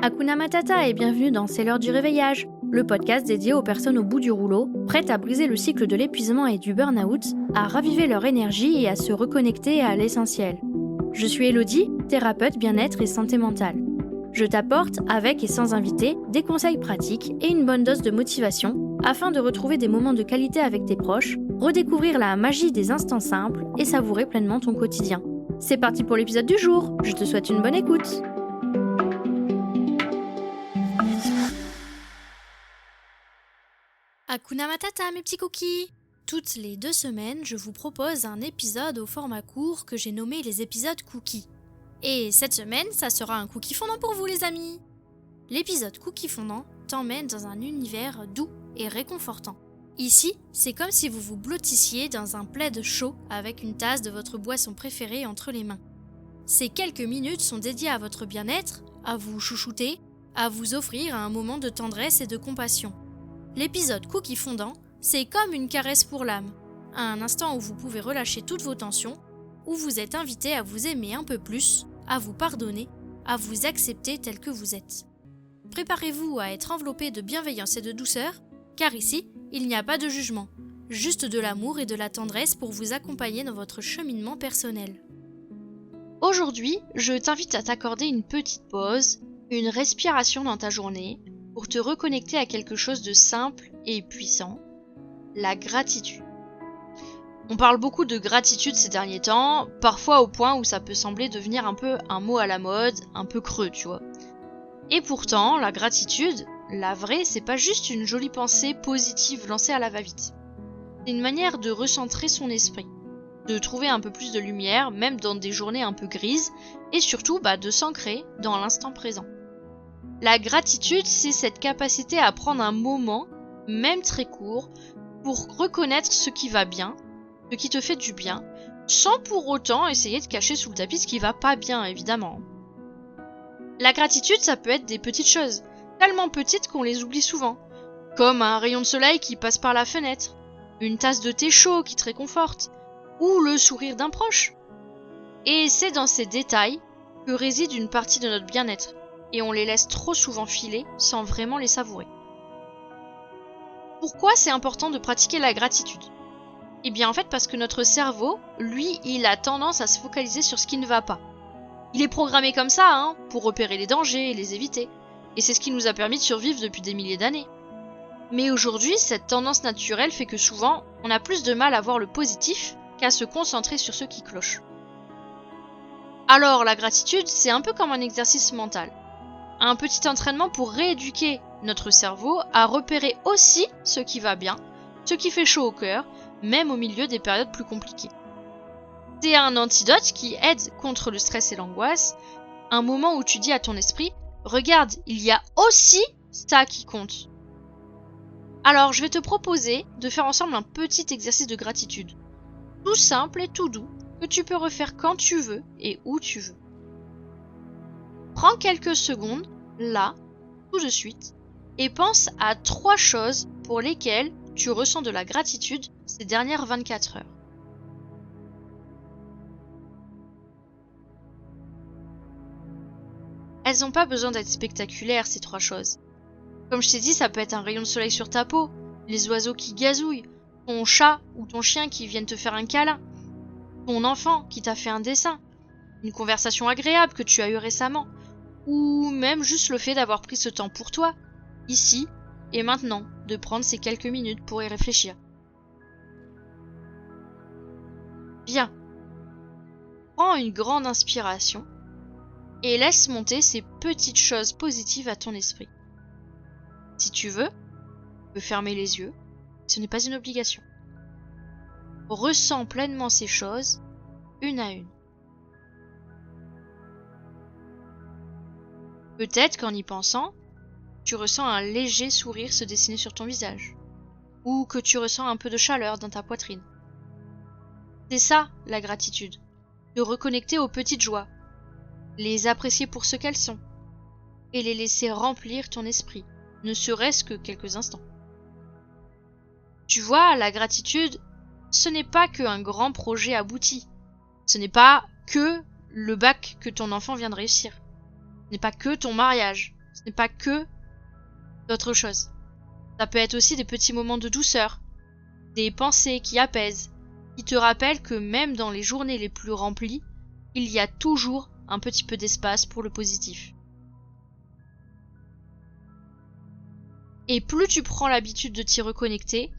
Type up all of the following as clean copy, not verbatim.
Hakuna Matata et bienvenue dans C'est l'heure du réveillage, le podcast dédié aux personnes au bout du rouleau, prêtes à briser le cycle de l'épuisement et du burn-out, à raviver leur énergie et à se reconnecter à l'essentiel. Je suis Elodie, thérapeute bien-être et santé mentale. Je t'apporte, avec et sans invité, des conseils pratiques et une bonne dose de motivation afin de retrouver des moments de qualité avec tes proches, redécouvrir la magie des instants simples et savourer pleinement ton quotidien. C'est parti pour l'épisode du jour, je te souhaite une bonne écoute. Hakuna Matata mes petits cookies! Toutes les 2 semaines, je vous propose un épisode au format court que j'ai nommé les épisodes cookies. Et cette semaine, ça sera un cookie fondant pour vous les amis! L'épisode cookie fondant t'emmène dans un univers doux et réconfortant. Ici, c'est comme si vous vous blottissiez dans un plaid chaud avec une tasse de votre boisson préférée entre les mains. Ces quelques minutes sont dédiées à votre bien-être, à vous chouchouter, à vous offrir un moment de tendresse et de compassion. L'épisode cookie fondant, c'est comme une caresse pour l'âme, un instant où vous pouvez relâcher toutes vos tensions, où vous êtes invité à vous aimer un peu plus, à vous pardonner, à vous accepter tel que vous êtes. Préparez-vous à être enveloppé de bienveillance et de douceur, car ici, il n'y a pas de jugement, juste de l'amour et de la tendresse pour vous accompagner dans votre cheminement personnel. Aujourd'hui, je t'invite à t'accorder une petite pause, une respiration dans ta journée, pour te reconnecter à quelque chose de simple et puissant, la gratitude. On parle beaucoup de gratitude ces derniers temps, parfois au point où ça peut sembler devenir un peu un mot à la mode, un peu creux, tu vois. Et pourtant, la gratitude, la vraie, c'est pas juste une jolie pensée positive lancée à la va-vite. C'est une manière de recentrer son esprit, de trouver un peu plus de lumière, même dans des journées un peu grises, et surtout de s'ancrer dans l'instant présent. La gratitude, c'est cette capacité à prendre un moment, même très court, pour reconnaître ce qui va bien, ce qui te fait du bien, sans pour autant essayer de cacher sous le tapis ce qui va pas bien, évidemment. La gratitude, ça peut être des petites choses, tellement petites qu'on les oublie souvent, comme un rayon de soleil qui passe par la fenêtre, une tasse de thé chaud qui te réconforte, ou le sourire d'un proche. Et c'est dans ces détails que réside une partie de notre bien-être, et on les laisse trop souvent filer sans vraiment les savourer. Pourquoi c'est important de pratiquer la gratitude ? Eh bien en fait parce que notre cerveau, lui, il a tendance à se focaliser sur ce qui ne va pas. Il est programmé comme ça, pour repérer les dangers et les éviter. Et c'est ce qui nous a permis de survivre depuis des milliers d'années. Mais aujourd'hui, cette tendance naturelle fait que souvent, on a plus de mal à voir le positif qu'à se concentrer sur ce qui cloche. Alors la gratitude, c'est un peu comme un exercice mental. Un petit entraînement pour rééduquer notre cerveau à repérer aussi ce qui va bien, ce qui fait chaud au cœur, même au milieu des périodes plus compliquées. C'est un antidote qui aide contre le stress et l'angoisse, un moment où tu dis à ton esprit « Regarde, il y a aussi ça qui compte ». Alors je vais te proposer de faire ensemble un petit exercice de gratitude, tout simple et tout doux, que tu peux refaire quand tu veux et où tu veux. Prends quelques secondes, là, tout de suite, et pense à 3 choses pour lesquelles tu ressens de la gratitude ces dernières 24 heures. Elles n'ont pas besoin d'être spectaculaires, ces 3 choses. Comme je t'ai dit, ça peut être un rayon de soleil sur ta peau, les oiseaux qui gazouillent, ton chat ou ton chien qui viennent te faire un câlin, ton enfant qui t'a fait un dessin, une conversation agréable que tu as eue récemment, ou même juste le fait d'avoir pris ce temps pour toi, ici et maintenant, de prendre ces quelques minutes pour y réfléchir. Bien. Prends une grande inspiration et laisse monter ces petites choses positives à ton esprit. Si tu veux, tu peux fermer les yeux, ce n'est pas une obligation. Ressens pleinement ces choses, une à une. Peut-être qu'en y pensant, tu ressens un léger sourire se dessiner sur ton visage, ou que tu ressens un peu de chaleur dans ta poitrine. C'est ça, la gratitude, de reconnecter aux petites joies, les apprécier pour ce qu'elles sont, et les laisser remplir ton esprit, ne serait-ce que quelques instants. Tu vois, la gratitude, ce n'est pas qu'un grand projet abouti, ce n'est pas que le bac que ton enfant vient de réussir. Ce n'est pas que ton mariage, Ce n'est pas que d'autres choses. Ça peut être aussi des petits moments de douceur, des pensées qui apaisent, qui te rappellent que même dans les journées les plus remplies, il y a toujours un petit peu d'espace pour le positif. Et plus tu prends l'habitude de t'y reconnecter,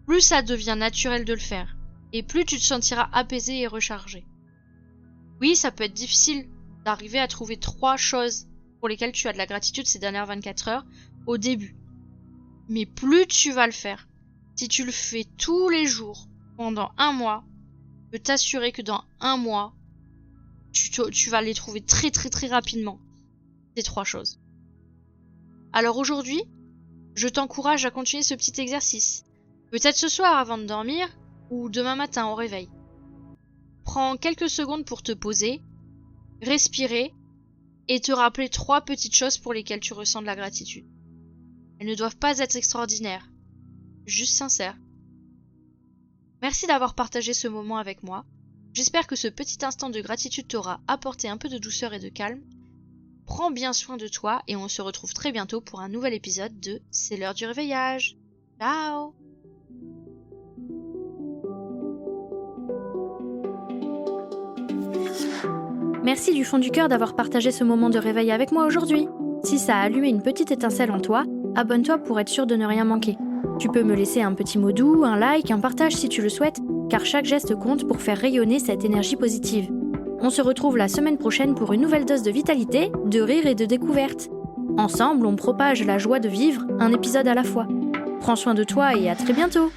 plus ça devient naturel de le faire, et plus tu te sentiras apaisé et rechargé. Oui, ça peut être difficile d'arriver à trouver 3 choses pour lesquelles tu as de la gratitude ces dernières 24 heures au début. Mais plus tu vas le faire, si tu le fais tous les jours pendant 1 mois, je peux t'assurer que dans 1 mois, tu vas les trouver très très très rapidement, ces 3 choses. Alors aujourd'hui, je t'encourage à continuer ce petit exercice. Peut-être ce soir avant de dormir, ou demain matin au réveil. Prends quelques secondes pour te poser, respirer, et te rappeler 3 petites choses pour lesquelles tu ressens de la gratitude. Elles ne doivent pas être extraordinaires, juste sincères. Merci d'avoir partagé ce moment avec moi. J'espère que ce petit instant de gratitude t'aura apporté un peu de douceur et de calme. Prends bien soin de toi et on se retrouve très bientôt pour un nouvel épisode de C'est l'heure du réveillage. Ciao! Merci du fond du cœur d'avoir partagé ce moment de réveil avec moi aujourd'hui. Si ça a allumé une petite étincelle en toi, abonne-toi pour être sûr de ne rien manquer. Tu peux me laisser un petit mot doux, un like, un partage si tu le souhaites, car chaque geste compte pour faire rayonner cette énergie positive. On se retrouve la semaine prochaine pour une nouvelle dose de vitalité, de rire et de découverte. Ensemble, on propage la joie de vivre, un épisode à la fois. Prends soin de toi et à très bientôt!